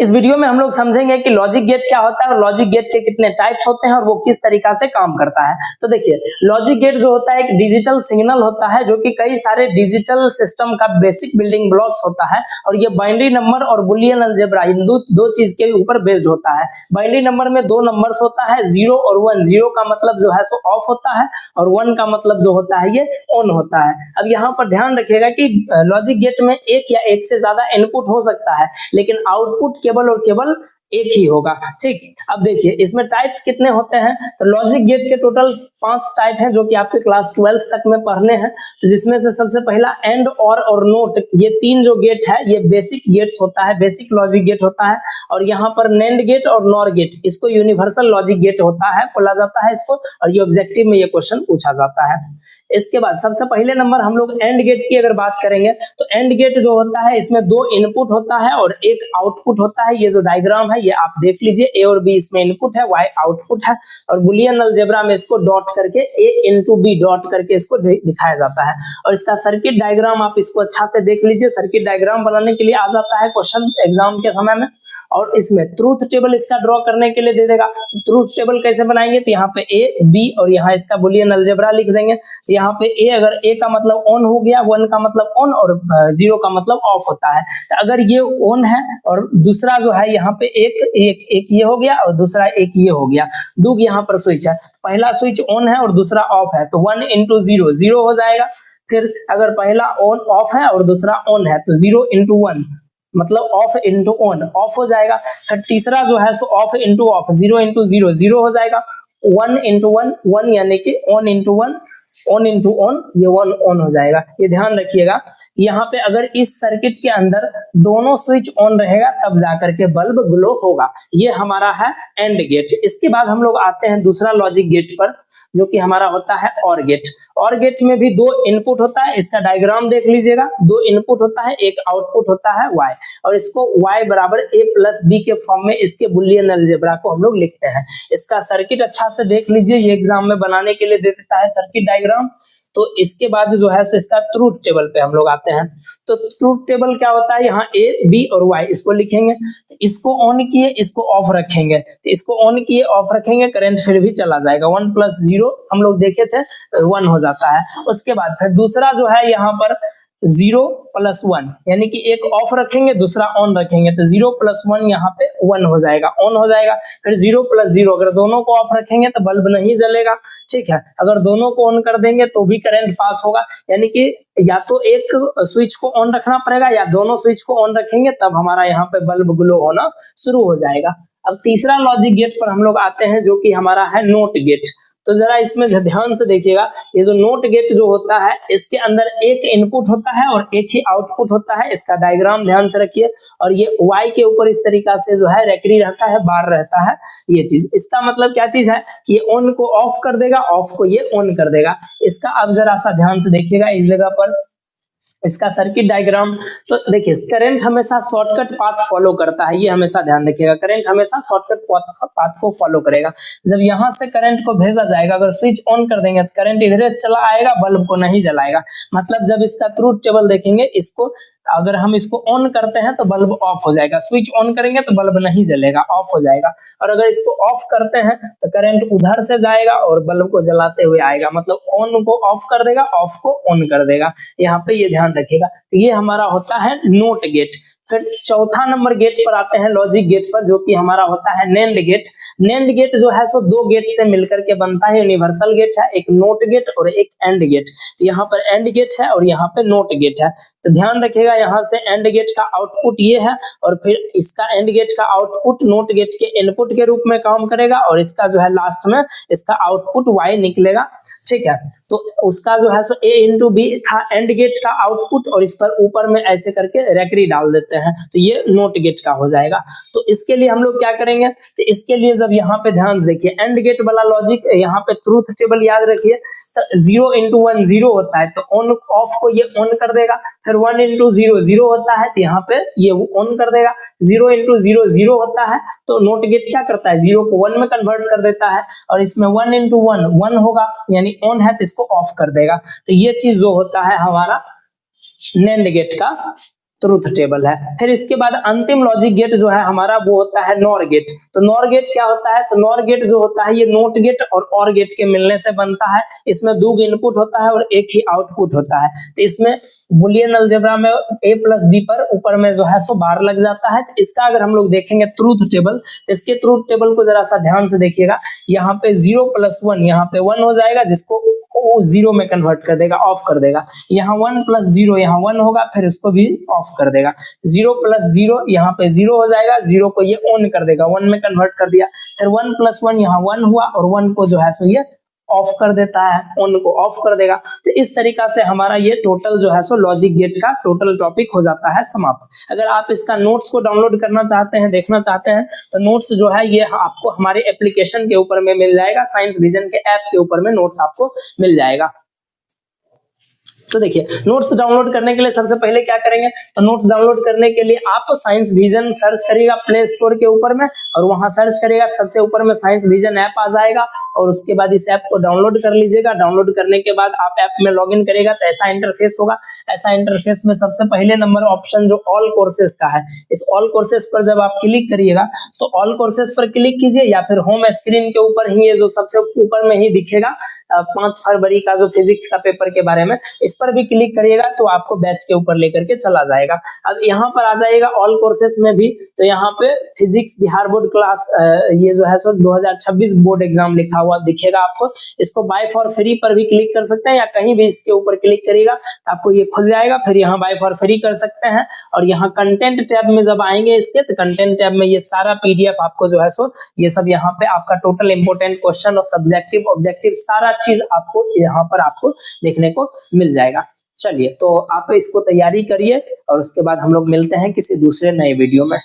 इस वीडियो में हम लोग समझेंगे कि लॉजिक गेट क्या होता है और लॉजिक गेट के कितने टाइप्स होते हैं और वो किस तरीका से काम करता है। तो देखिए, लॉजिक गेट जो होता है एक डिजिटल सिग्नल होता है जो कि कई सारे डिजिटल सिस्टम का बेसिक बिल्डिंग ब्लॉक्स होता है और ये बाइनरी नंबर और बुलियन अलजेब्रा इन दो चीज के ऊपर बेस्ड होता है। बाइनरी नंबर में दो नंबर्स होता है, 0 और 1। 0 का मतलब जो है सो ऑफ होता है और 1 का मतलब जो होता है ये ऑन होता है। अब यहाँ पर ध्यान रखिएगा कि लॉजिक गेट में एक या एक से ज्यादा इनपुट हो सकता है, लेकिन आउटपुट केवल और केवल एक ही होगा। ठीक, अब देखिए इसमें टाइप्स कितने होते हैं। तो लॉजिक गेट के टोटल 5 टाइप हैं जो कि आपके क्लास 12 तक में पढ़ने हैं। तो जिसमें से सबसे पहला एंड और नोट, ये 3 जो गेट है ये बेसिक गेट्स होता है, बेसिक लॉजिक गेट होता है। और यहाँ पर नेंड गेट और नॉर गेट, इसको यूनिवर्सल लॉजिक गेट होता है, बोला जाता है इसको, और ये ऑब्जेक्टिव में ये क्वेश्चन पूछा जाता है। इसके बाद सबसे पहले नंबर हम लोग एंड गेट की अगर बात करेंगे तो एंड गेट जो होता है इसमें 2 इनपुट होता है और 1 आउटपुट होता है। ये जो डायग्राम है ये आप देख लीजिए, ए और बी इसमें इनपुट है, वाई आउटपुट है। और बुलियन अलजेब्रा में इसको डॉट करके ए इंटू बी डॉट करके इसको दिखाया जाता है। और इसका सर्किट डायग्राम आप इसको अच्छा से देख लीजिए, सर्किट डायग्राम बनाने के लिए आ जाता है क्वेश्चन एग्जाम के समय में। और इसमें ट्रूथ टेबल इसका ड्रॉ करने के लिए दे देगा। ट्रूथ टेबल कैसे बनाएंगे, तो यहाँ पे ए बी और यहाँ इसका बुलियन अलजेब्रा लिख देंगे। तो यहाँ पे ए, अगर ए का मतलब ऑन हो गया, 1 का मतलब ऑन और 0 का मतलब ऑफ होता है। तो अगर ये ऑन है और दूसरा जो है यहाँ पे एक ये हो गया और दूसरा एक ये हो गया, दो यहाँ पर स्विच है, पहला स्विच ऑन है और दूसरा ऑफ है, तो 1 इंटू 0 0 हो जाएगा। फिर अगर पहला ऑन ऑफ है और दूसरा ऑन है तो 0 इंटू 1 मतलब ऑफ इंटू ऑन, ऑफ हो जाएगा। फिर तीसरा जो है सो ऑफ इंटू ऑफ, 0 इंटू 0 0 हो जाएगा। 1 इंटू 1 1 यानी कि on into 1 on into on, ये 1 ऑन हो जाएगा। ये ध्यान रखिएगा कि यहाँ पे अगर इस सर्किट के अंदर दोनों स्विच ऑन रहेगा तब जाकर के बल्ब ग्लो होगा। ये हमारा है एंड गेट। इसके बाद हम लोग आते हैं दूसरा लॉजिक गेट पर जो कि हमारा होता है और गेट। और गेट में भी 2 इनपुट होता है, इसका डायग्राम देख लीजिएगा। 2 इनपुट होता है, एक आउटपुट होता है y, और इसको y बराबर a प्लस b के फॉर्म में इसके बुलियन अलजेब्रा को हम लोग लिखते हैं। इसका सर्किट अच्छा से देख लीजिए, ये एग्जाम में बनाने के लिए दे देता है सर्किट डायग्राम। तो इसके बाद जो है सो इसका ट्रूथ टेबल पे हम लोग आते हैं। तो ट्रूथ टेबल क्या होता है, यहाँ ए बी और वाई इसको लिखेंगे। तो इसको ऑन किए, इसको ऑफ रखेंगे, तो इसको ऑन किए ऑफ रखेंगे, करंट फिर भी चला जाएगा। 1 प्लस 0 हम लोग देखे थे 1 हो जाता है। उसके बाद फिर दूसरा जो है यहाँ पर 0 प्लस 1 यानी कि एक ऑफ रखेंगे दूसरा ऑन रखेंगे, तो 0 प्लस 1 यहाँ पे 1 हो जाएगा, ऑन हो जाएगा। फिर 0 प्लस 0, अगर दोनों को ऑफ रखेंगे तो बल्ब नहीं जलेगा। ठीक है, अगर दोनों को ऑन कर देंगे तो भी करंट पास होगा, यानी कि या तो एक स्विच को ऑन रखना पड़ेगा या दोनों स्विच को ऑन रखेंगे तब हमारा यहाँ पे बल्ब ग्लो होना शुरू हो जाएगा। अब तीसरा लॉजिक गेट पर हम लोग आते हैं जो कि हमारा है नोट गेट। तो जरा इसमें ध्यान से देखिएगा, ये जो नोट गेट जो होता है इसके अंदर एक इनपुट होता है और एक ही आउटपुट होता है। इसका डायग्राम ध्यान से रखिए, और ये y के ऊपर इस तरीका से जो है रेक्री रहता है, बार रहता है ये चीज। इसका मतलब क्या चीज है, ये ऑन को ऑफ कर देगा, ऑफ को ये ऑन कर देगा। इसका अब जरा सा ध्यान से देखिएगा इस जगह पर इसका सर्किट डायग्राम। तो देखिए करंट हमेशा शॉर्टकट पाथ फॉलो करता है, ये हमेशा ध्यान रखिएगा, करंट हमेशा शॉर्टकट पाथ को फॉलो करेगा। जब यहाँ से करंट को भेजा जाएगा, अगर स्विच ऑन कर देंगे तो करंट इधर से चला आएगा, बल्ब को नहीं जलाएगा। मतलब जब इसका ट्रूथ टेबल देखेंगे, इसको अगर हम इसको ऑन करते हैं तो बल्ब ऑफ हो जाएगा, स्विच ऑन करेंगे तो बल्ब नहीं जलेगा, ऑफ हो जाएगा। और अगर इसको ऑफ करते हैं तो करंट उधर से जाएगा और बल्ब को जलाते हुए आएगा, मतलब ऑन को ऑफ कर देगा, ऑफ को ऑन कर देगा। यहाँ पे ये ध्यान रखिएगा। तो ये हमारा होता है नोट गेट। फिर चौथा नंबर गेट पर आते हैं लॉजिक गेट पर जो कि हमारा होता है नेंड गेट। नेंड गेट जो है सो 2 गेट से मिलकर के बनता है, यूनिवर्सल गेट है, एक नोट गेट और एक एंड गेट। तो यहाँ पर एंड गेट है और यहाँ पे नोट गेट है। तो ध्यान रखिएगा, यहाँ से एंड गेट का आउटपुट ये है और फिर इसका एंड गेट का आउटपुट नोट गेट के इनपुट के रूप में काम करेगा और इसका जो है लास्ट में इसका आउटपुट y निकलेगा। ठीक है, तो उसका जो है सो a इंटू बी था एंड गेट का आउटपुट, और इस पर ऊपर में ऐसे करके रेक्री डाल देते हैं, तो ये नोट गेट का हो जाएगा। तो इसके लिए हम लोग क्या करेंगे, तो इसके लिए जब यहाँ पे ध्यान से देखिए एंड गेट वाला लॉजिक, यहाँ पे ट्रूथ टेबल याद रखिए। तो 0 इंटू 1 0 होता है, तो ऑन ऑफ को ये ऑन कर देगा। फिर 1 इंटू 0 0 होता है, तो यहाँ पे ये ऑन कर देगा। 0 इंटू 0 0 होता है, तो नोट गेट क्या करता है, 0 को 1 में कन्वर्ट कर देता है। और इसमें 1 इंटू 1 1 होगा, यानी ऑन है तो इसको ऑफ कर देगा। तो ये चीज जो होता है हमारा नेंड गेट का ट्रूथ टेबल है। फिर इसके बाद अंतिम लॉजिक गेट जो है हमारा वो होता है नॉर गेट। तो नॉर गेट क्या होता है? तो नॉर गेट जो होता है ये नोट गेट और OR गेट के मिलने से बनता है। इसमें 2 इनपुट होता है और एक ही आउटपुट होता है। तो इसमें बुलियन अलजेब्रा में a प्लस b पर ऊपर में जो है सो बार लग जाता है। तो इसका अगर हम लोग देखेंगे ट्रूथ टेबल, तो इसके ट्रूथ टेबल को जरा सा ध्यान से देखिएगा। यहाँ पे 0 + 1 यहाँ पे 1 हो जाएगा, जिसको वो 0 में कन्वर्ट कर देगा, ऑफ कर देगा। यहाँ 1 + 0 यहाँ 1 होगा, फिर इसको भी ऑफ कर देगा। 0 + 0 यहाँ पे 0 हो जाएगा, 0 को ये ऑन कर देगा, 1 में कन्वर्ट कर दिया। फिर 1 + 1 यहाँ 1 हुआ और 1 को जो है सो ये ऑफ कर देता है, ऑन को ऑफ कर देगा। तो इस तरीका से हमारा ये टोटल जो है सो लॉजिक गेट का टोटल टॉपिक हो जाता है समाप्त। अगर आप इसका नोट्स को डाउनलोड करना चाहते हैं, देखना चाहते हैं, तो नोट्स जो है ये आपको हमारे एप्लीकेशन के ऊपर में मिल जाएगा। साइंस विजन के ऐप के ऊपर में नोट्स आपको मिल जाएगा। तो देखिए, नोट्स डाउनलोड करने के लिए सबसे पहले क्या करेंगे? तो नोट्स डाउनलोड करने के लिए आप साइंस विजन सर्च करिएगा प्ले स्टोर के ऊपर में, और वहां सर्च करिएगा, सबसे ऊपर में साइंस विजन ऐप आ जाएगा, और उसके बाद इस ऐप को डाउनलोड कर लीजिएगा। डाउनलोड करने के बाद आप ऐप में लॉगिन करिएगा तो ऐसा इंटरफेस होगा। ऐसा इंटरफेस में सबसे पहले नंबर ऑप्शन जो ऑल कोर्सेज का है, इस ऑल कोर्सेज पर जब आप क्लिक करिएगा तो ऑल कोर्सेज पर क्लिक कीजिए, या फिर होम स्क्रीन के ऊपर ही ये जो सबसे ऊपर में ही दिखेगा 5 फरवरी का जो फिजिक्स का पेपर के बारे में, इस पर भी क्लिक करिएगा तो आपको बैच के ऊपर लेकर के चला जाएगा। अब यहाँ पर आ जाएगा ऑल कोर्सेस में भी, तो यहाँ पे फिजिक्स बिहार बोर्ड क्लास ये जो है सो 2026 बोर्ड एग्जाम लिखा हुआ दिखेगा आपको। इसको बाय फॉर फ्री पर भी क्लिक कर सकते हैं, या कहीं भी इसके ऊपर क्लिक करिएगा तो आपको ये खुल जाएगा। फिर यहाँ बाय फॉर फ्री कर सकते हैं, और यहाँ कंटेंट टैब में जब आएंगे इसके, तो कंटेंट टैब में ये सारा PDF आपको जो है सो ये सब यहाँ पे आपका टोटल इंपोर्टेंट क्वेश्चन और सब्जेक्टिव ऑब्जेक्टिव सारा चीज आपको यहाँ पर आपको देखने को मिल जाएगा। चलिए, तो आप इसको तैयारी करिए और उसके बाद हम लोग मिलते हैं किसी दूसरे नए वीडियो में।